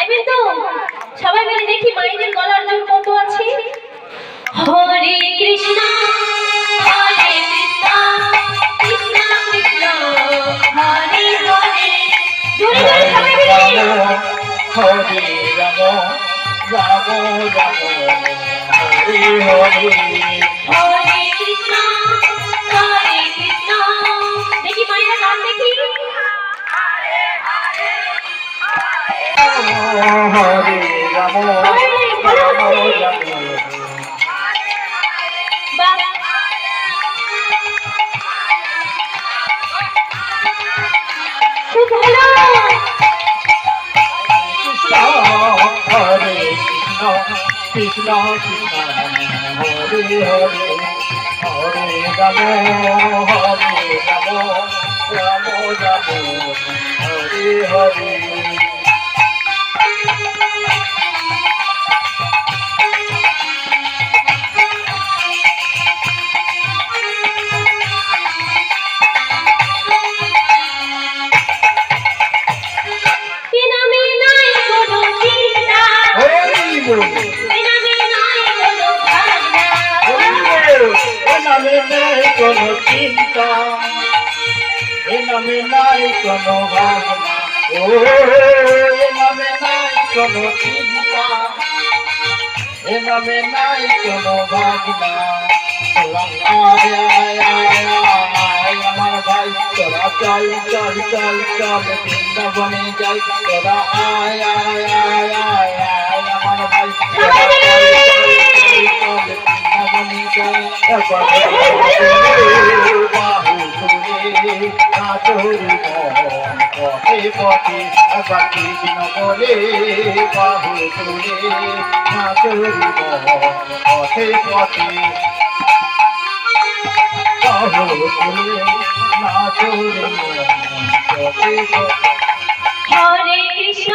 দেখবেন তো সবাই মিলে দেখি মায়েদের গলার জোর কত আছে। হরে কৃষ্ণ হরে কৃষ্ণ কৃষ্ণ কৃষ্ণ হরে হরে। জোরে জোরে সবাই মিলে হরে রাম রাম রাম হরে হরে। হরে কৃষ্ণ হরে কৃষ্ণ। দেখি মায়েরা গান দেখি। হরে রাম রাম রাম। খুব ভালো। হরে কৃষ্ণ কৃষ্ণ কৃষ্ণ হরে হরে। হরে রাম হরে রাম রাম রাম হরে হরে। নামে নাই কোনো চিন্তা, এ নামে নাই কোনো ভাবনা, ও এ নামে নাই কোনো চিন্তা, এ নামে নাই কোনো ভাবনা। আমার ভাই তোরা চল চল চল চল বৃন্দাবনে যাই, তোরা আয় আয় আয় আয় আয় আমার ভাই তোরা চল চল বৃন্দাবনে যাই। বাহু তুলে নাচুর পথে পথে কৃষ্ণ বলে, বাহু তুলে নাচুর পথে পথে, বাহু তুলে নাচুর পথে পথে। হরে কৃষ্ণ